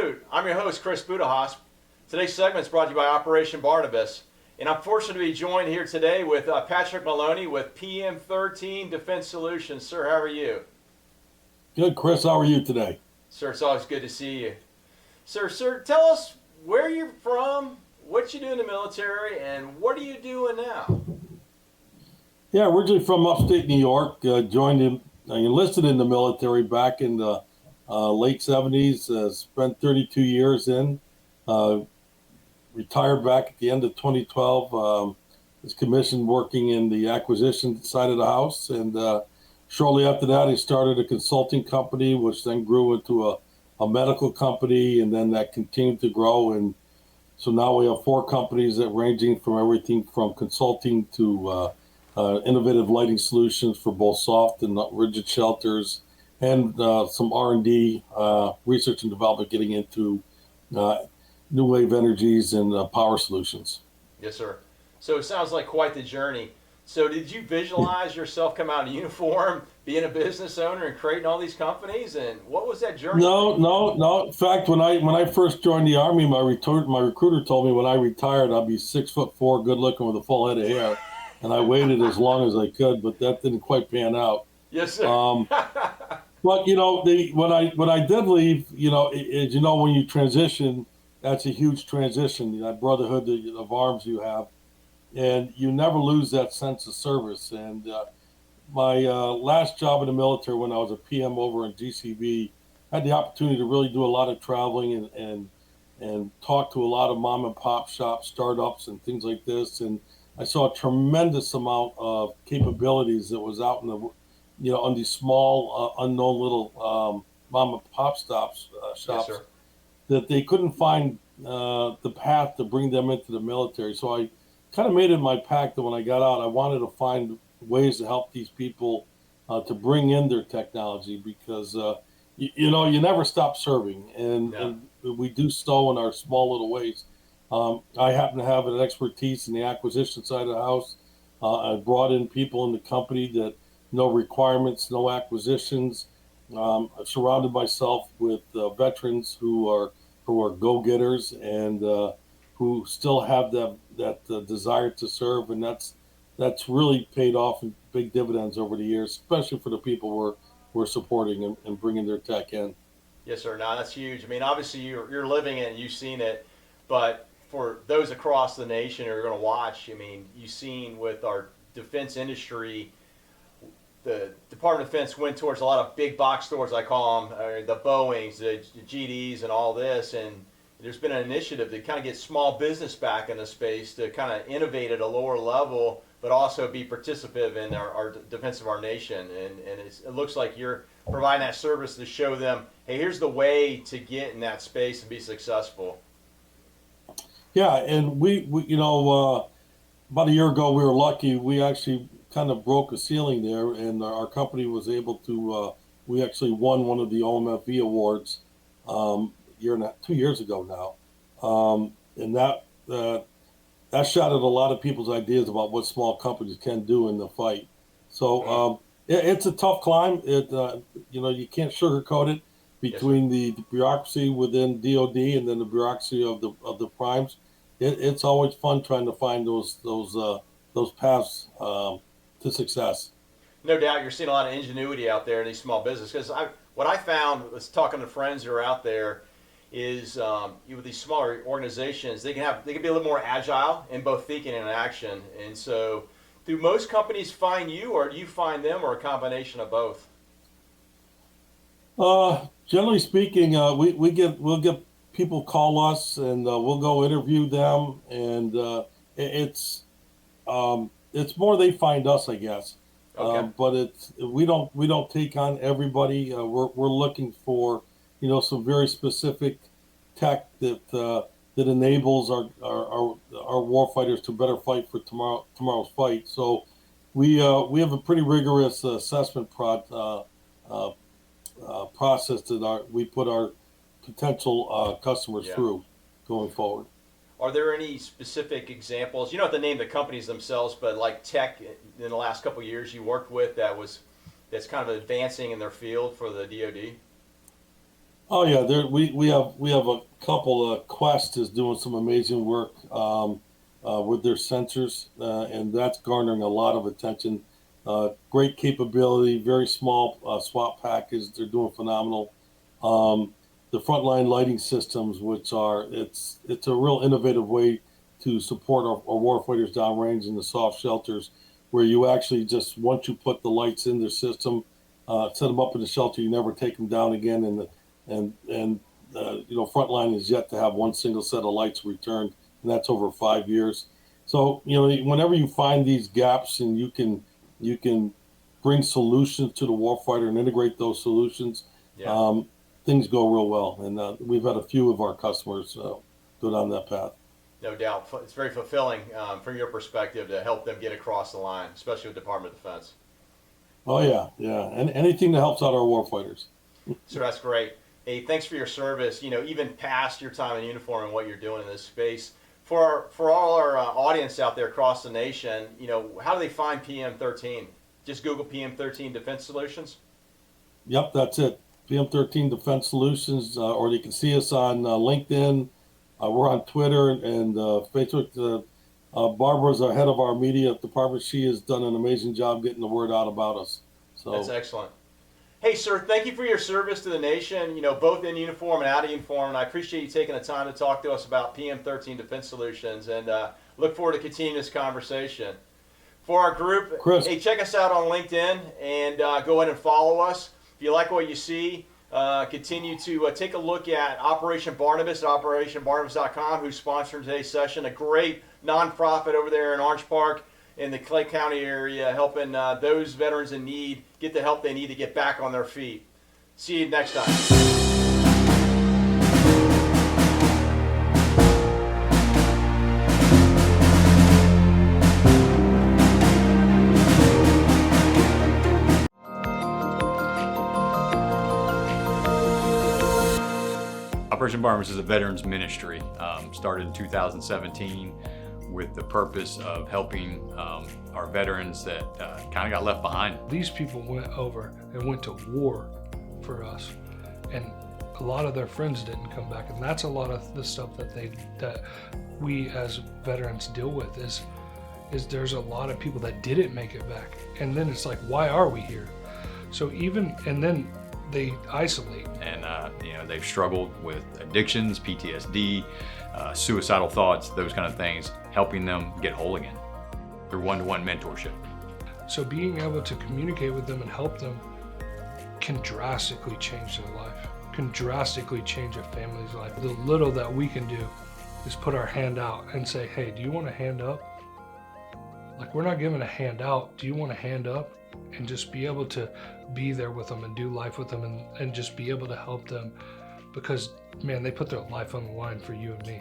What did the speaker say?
Salute. I'm your host, Chris Budihas. Today's segment is brought to you by Operation Barnabas. And I'm fortunate to be joined here today with Patrick Maloney with PM13 Defense Solutions. Sir, how are you? Good, Chris. How are you today? Sir, it's always good to see you. Sir, tell us where you're from, what you do in the military, and what are you doing now? Yeah, originally from upstate New York. Enlisted in the military back in the late 70s. Spent 32 years in. Retired back at the end of 2012. Was commissioned working in the acquisition side of the house. And shortly after that, I started a consulting company, which then grew into a medical company. And then that continued to grow. And so now we have 4 companies that ranging from everything from consulting to innovative lighting solutions for both soft and rigid shelters, and some R&D, research and development, getting into new wave energies and power solutions. Yes, sir. So it sounds like quite the journey. So did you visualize yourself come out in uniform, being a business owner and creating all these companies? And what was that journey? No. In fact, when I first joined the Army, my recruiter told me when I retired, I'd be 6'4", good looking with a full head of hair. And I waited as long as I could, but that didn't quite pan out. Yes, sir. But when I did leave, as you know, when you transition, that's a huge transition. That brotherhood of arms you have, and you never lose that sense of service. And my last job in the military, when I was a PM over in GCB, I had the opportunity to really do a lot of traveling and talk to a lot of mom and pop shops, startups, and things like this. And I saw a tremendous amount of capabilities that was out in the, on these small, unknown little mom and pop shops, Yes, sir. that they couldn't find the path to bring them into the military. So I kind of made it my pact that when I got out, I wanted to find ways to help these people to bring in their technology, because you never stop serving, and we do so in our small little ways. I happen to have an expertise in the acquisition side of the house. I brought in people in the company that no requirements, no acquisitions. I've surrounded myself with veterans who are go-getters and who still have that desire to serve, and that's really paid off in big dividends over the years, especially for the people we're supporting and bringing their tech in. Yes, sir. No, that's huge. I mean, obviously you're living it and you've seen it, but for those across the nation who are going to watch, I mean, you've seen with our defense industry, the Department of Defense went towards a lot of big box stores, I call them, the Boeings, the GDs, and all this. And there's been an initiative to kind of get small business back in the space to kind of innovate at a lower level, but also be participative in our defense of our nation. And it looks like you're providing that service to show them, hey, here's the way to get in that space and be successful. Yeah, and we about a year ago, we were lucky. We actually kind of broke a ceiling there, and our company was able to. We actually won one of the OMFV awards 2 years ago now, and that shot at a lot of people's ideas about what small companies can do in the fight. So it's a tough climb. You can't sugarcoat it between the bureaucracy within DoD and then the bureaucracy of the primes. It's always fun trying to find those paths to success. No doubt, you're seeing a lot of ingenuity out there in these small businesses. Because what I found was talking to friends who are out there is with these smaller organizations, they can be a little more agile in both thinking and action. And so, do most companies find you, or do you find them, or a combination of both? Generally speaking, we'll get people call us, and we'll go interview them, and it's more they find us, I guess. Okay. But we don't take on everybody. We're looking for some very specific tech that enables our warfighters to better fight for tomorrow's fight. So we have a pretty rigorous assessment process that we put our potential customers through going forward. Are there any specific examples? You don't have to name the companies themselves, but like tech in the last couple of years you worked with that's kind of advancing in their field for the DoD? Oh yeah, we have a couple. Quest is doing some amazing work with their sensors, and that's garnering a lot of attention. Great capability, very small swap package. They're doing phenomenal. The frontline lighting systems, which are it's a real innovative way to support our warfighters downrange in the soft shelters, where you actually just once you put the lights in their system, set them up in the shelter, you never take them down again, and frontline is yet to have one single set of lights returned, and that's over 5 years. So whenever you find these gaps and you can bring solutions to the warfighter and integrate those solutions, Yeah. things go real well. And we've had a few of our customers go down that path. No doubt. It's very fulfilling from your perspective to help them get across the line, especially with Department of Defense. Oh yeah, yeah, and anything that helps out our warfighters. So that's great. Hey, thanks for your service. Even past your time in uniform and what you're doing in this space. For all our audience out there across the nation, how do they find PM13? Just Google PM13 Defense Solutions. Yep, that's it. PM13 Defense Solutions, or you can see us on LinkedIn. We're on Twitter and Facebook. Barbara's our head of our media department. She has done an amazing job getting the word out about us. So that's excellent. Hey, sir, thank you for your service to the nation, both in uniform and out of uniform. And I appreciate you taking the time to talk to us about PM13 Defense Solutions, and look forward to continuing this conversation. For our group, Chris, hey, check us out on LinkedIn and go ahead and follow us. If you like what you see, continue to take a look at Operation Barnabas at operationbarnabas.com, who's sponsoring today's session, a great nonprofit over there in Orange Park in the Clay County area, helping those veterans in need get the help they need to get back on their feet. See you next time. Operation Barnabas is a veterans ministry, started in 2017 with the purpose of helping our veterans that kind of got left behind. These people went over and went to war for us, and a lot of their friends didn't come back, and that's a lot of the stuff that we as veterans deal with is there's a lot of people that didn't make it back, and then it's like, why are we here? So and then they isolate. And they've struggled with addictions, PTSD, suicidal thoughts, those kind of things, helping them get whole again through one-to-one mentorship. So being able to communicate with them and help them can drastically change their life, can drastically change a family's life. The little that we can do is put our hand out and say, hey, do you want a hand up? Like, we're not giving a hand out. Do you want a hand up? And just be able to be there with them and do life with them and just be able to help them, because, man, they put their life on the line for you and me.